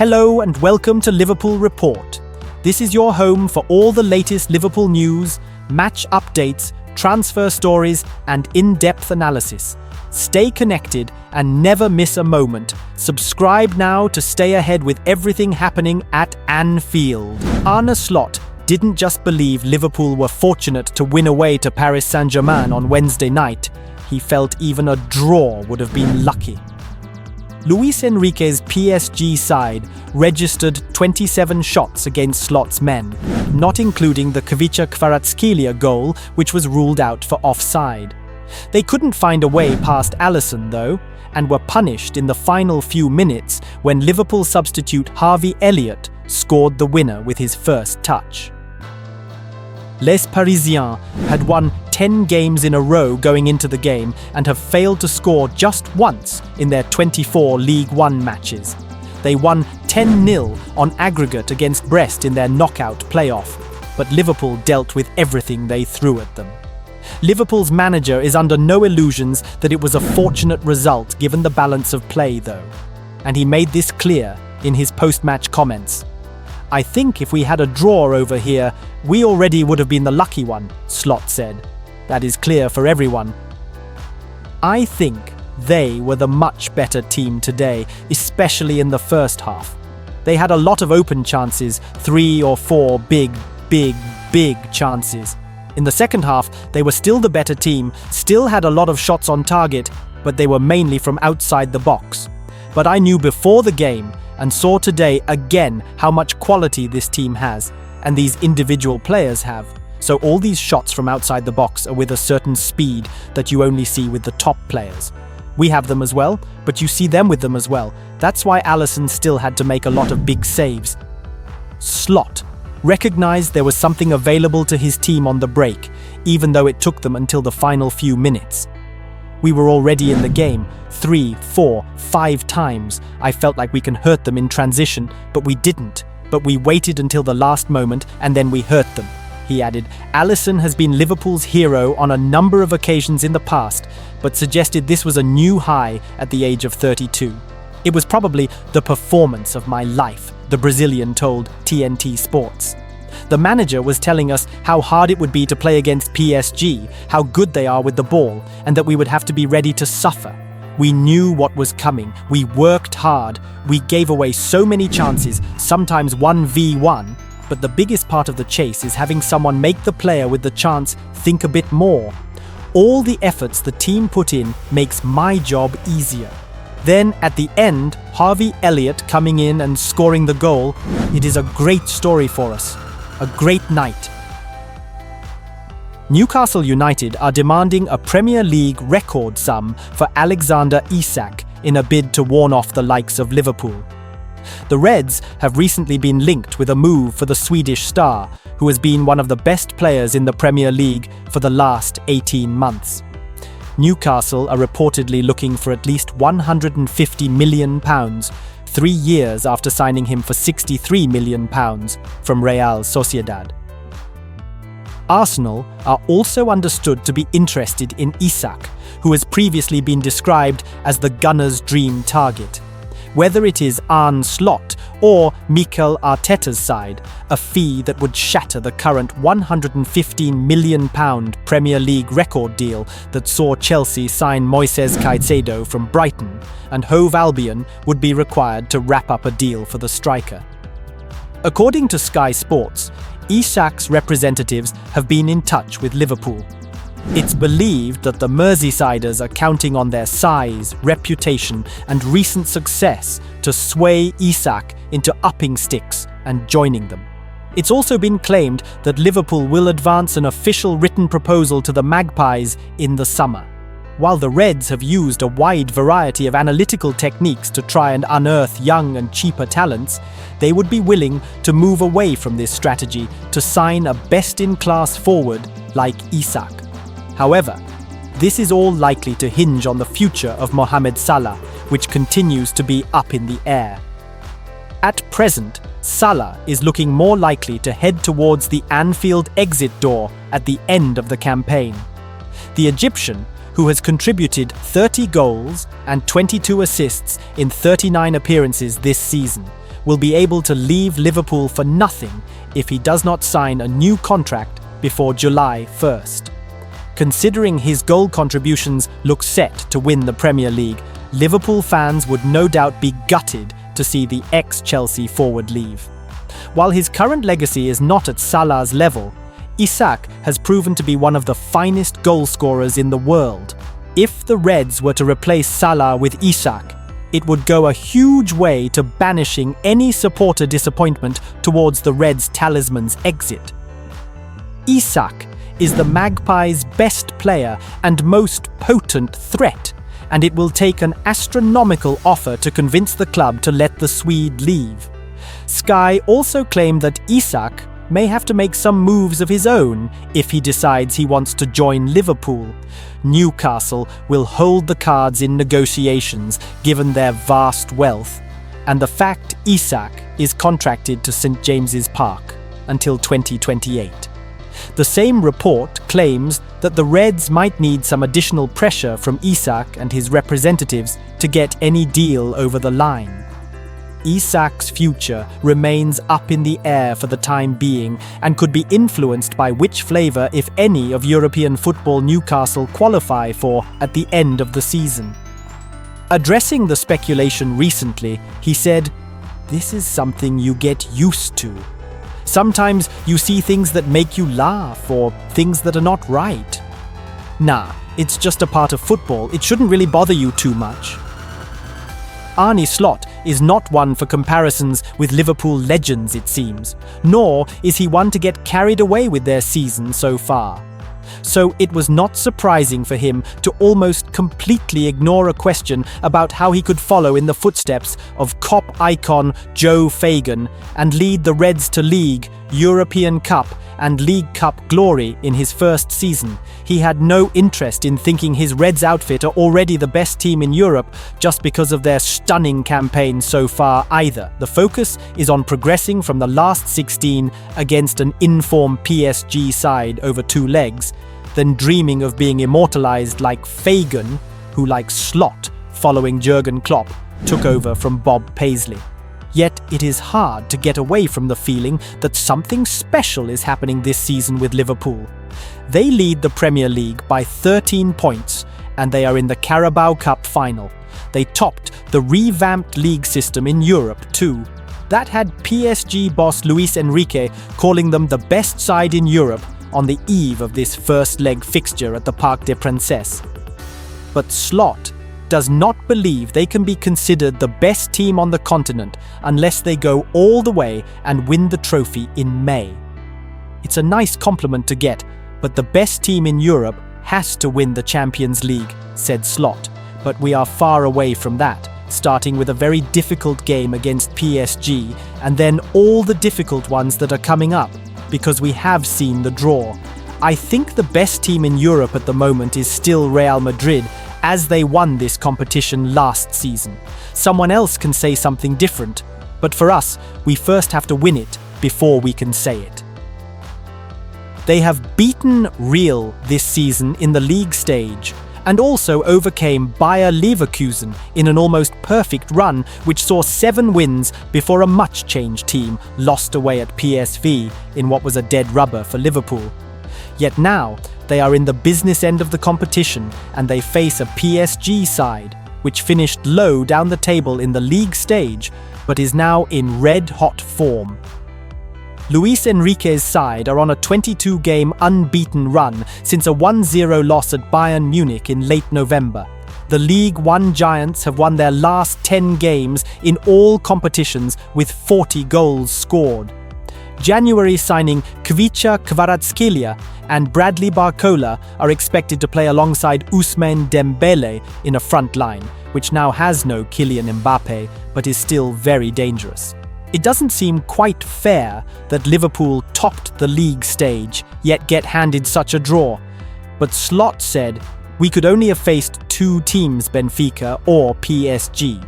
Hello and welcome to Liverpool Report. This is your home for all the latest Liverpool news, match updates, transfer stories, and in-depth analysis. Stay connected and never miss a moment. Subscribe now to stay ahead with everything happening at Anfield. Arneslot didn't just believe Liverpool were fortunate to win away to Paris Saint-Germain on Wednesday night. He felt even a draw would have been lucky. Luis Enrique's PSG side registered 27 shots against Slot's men, not including the Kvaratskhelia goal, which was ruled out for offside. They couldn't find a way past Alisson, though, and were punished in the final few minutes when Liverpool substitute Harveyelliott scored the winner with his first touch. Les Parisiens had won 10 games in a row going into the game and have failed to score just once in their 24 League One matches. They won 10-0 on aggregate against Brest in their knockout playoff, but Liverpool dealt with everything they threw at them. Liverpool's manager is under no illusions that it was a fortunate result given the balance of play, though, and he made this clear in his post-match comments. "I think if we had a draw over here, we already would have been the lucky one," Slot said. "That is clear for everyone." I think they were the much better team today, especially in the first half. They had a lot of open chances, 3 or 4 big chances. In the second half, they were still the better team, still had a lot of shots on target, but they were mainly from outside the box. But I knew before the game and saw today again how much quality this team has, and these individual players have. So all these shots from outside the box are with a certain speed that you only see with the top players. We have them as well, but you see them with them as well. That's why Alisson still had to make a lot of big saves. Slot recognized there was something available to his team on the break, even though it took them until the final few minutes. We were already in the game 3, 4, 5 times. I felt like we can hurt them in transition, but we didn't. But we waited until the last moment and then we hurt them. He added, Alisson has been Liverpool's hero on a number of occasions in the past, but suggested this was a new high at the age of 32. "It was probably the performance of my life," the Brazilian told TNT Sports. The manager was telling us how hard it would be to play against PSG, how good they are with the ball, and that we would have to be ready to suffer. We knew what was coming. We worked hard. We gave away so many chances, sometimes 1v1, but the biggest part of the chase is having someone make the player with the chance think a bit more. All the efforts the team put in makes my job easier. Then, at the end, Harveyelliott coming in and scoring the goal, it is a great story for us. A great night. Newcastle United are demanding a Premier League record sum for Alexander Isak in a bid to warn off the likes of Liverpool. The Reds have recently been linked with a move for the Swedish star, who has been one of the best players in the Premier League for the last 18 months. Newcastle are reportedly looking for at least £150 million, 3 years after signing him for £63 million from Real Sociedad. Arsenal are also understood to be interested in Isak, who has previously been described as the Gunners' dream target. Whether it is Arne Slot or Mikel Arteta's side, a fee that would shatter the current £115 million Premier League record deal that saw Chelsea sign Moises Caicedo from Brighton, and Hove Albion would be required to wrap up a deal for the striker. According to Sky Sports, Isak's representatives have been in touch with Liverpool. It's believed that the Merseysiders are counting on their size, reputation, and recent success to sway Isak into upping sticks and joining them. It's also been claimed that Liverpool will advance an official written proposal to the Magpies in the summer. While the Reds have used a wide variety of analytical techniques to try and unearth young and cheaper talents, they would be willing to move away from this strategy to sign a best-in-class forward like Isak. However, this is all likely to hinge on the future of Mohamed Salah, which continues to be up in the air. At present, Salah is looking more likely to head towards the Anfield exit door at the end of the campaign. The Egyptian, who has contributed 30 goals and 22 assists in 39 appearances this season, will be able to leave Liverpool for nothing if he does not sign a new contract before July 1st. Considering his goal contributions look set to win the Premier League, Liverpool fans would no doubt be gutted to see the ex-Chelsea forward leave. While his current legacy is not at Salah's level, Isak has proven to be one of the finest goal scorers in the world. If the Reds were to replace Salah with Isak, it would go a huge way to banishing any supporter disappointment towards the Reds' talisman's exit. Isak is the Magpies' best player and most potent threat, and it will take an astronomical offer to convince the club to let the Swede leave. Sky also claimed that Isak may have to make some moves of his own if he decides he wants to join Liverpool. Newcastle will hold the cards in negotiations given their vast wealth, and the fact Isak is contracted to St James's Park until 2028. The same report claims that the Reds might need some additional pressure from Isak and his representatives to get any deal over the line. Isak's future remains up in the air for the time being and could be influenced by which flavour, if any, of European football Newcastle qualify for at the end of the season. Addressing the speculation recently, he said, "This is something you get used to. Sometimes you see things that make you laugh or things that are not right. Nah, it's just a part of football. It shouldn't really bother you too much." Arneslot is not one for comparisons with Liverpool legends, it seems, nor is he one to get carried away with their season so far. So it was not surprising for him to almost completely ignore a question about how he could follow in the footsteps of Kop icon Joe Fagan and lead the Reds to League, European Cup and League Cup glory in his first season. He had no interest in thinking his Reds outfit are already the best team in Europe just because of their stunning campaign so far either. The focus is on progressing from the last 16 against an in-form PSG side over 2 legs, than dreaming of being immortalized like Fagan, who like Slot, following Jurgen Klopp, took over from Bob Paisley. Yet it is hard to get away from the feeling that something special is happening this season with Liverpool. They lead the Premier League by 13 points, and they are in the Carabao Cup final. They topped the revamped league system in Europe too. That had PSG boss Luis Enrique calling them the best side in Europe on the eve of this first leg fixture at the Parc des Princes. But Slot does not believe they can be considered the best team on the continent unless they go all the way and win the trophy in May. It's a nice compliment to get, but the best team in Europe has to win the Champions League, said Slot, but we are far away from that, starting with a very difficult game against PSG and then all the difficult ones that are coming up, because we have seen the draw. I think the best team in Europe at the moment is still Real Madrid, as they won this competition last season. Someone else can say something different, but for us, we first have to win it before we can say it. They have beaten Real this season in the league stage, and also overcame Bayer Leverkusen in an almost perfect run which saw 7 wins before a much-changed team lost away at PSV in what was a dead rubber for Liverpool. Yet now, they are in the business end of the competition and they face a PSG side, which finished low down the table in the league stage, but is now in red-hot form. Luis Enrique's side are on a 22-game unbeaten run since a 1-0 loss at Bayern Munich in late November. The League One giants have won their last 10 games in all competitions with 40 goals scored. January signing Kvicha Kvaratskhelia and Bradley Barcola are expected to play alongside Ousmane Dembele in a front line, which now has no Kylian Mbappe, but is still very dangerous. It doesn't seem quite fair that Liverpool topped the league stage, yet get handed such a draw. But Slot said, "We could only have faced 2 teams, Benfica or PSG."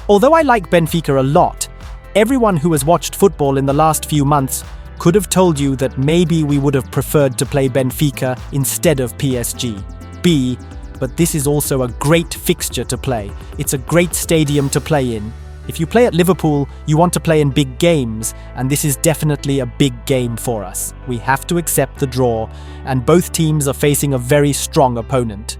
Although I like Benfica a lot, everyone who has watched football in the last few months could have told you that maybe we would have preferred to play Benfica instead of PSG. But this is also a great fixture to play. It's a great stadium to play in. If you play at Liverpool, you want to play in big games, and this is definitely a big game for us. We have to accept the draw, and both teams are facing a very strong opponent.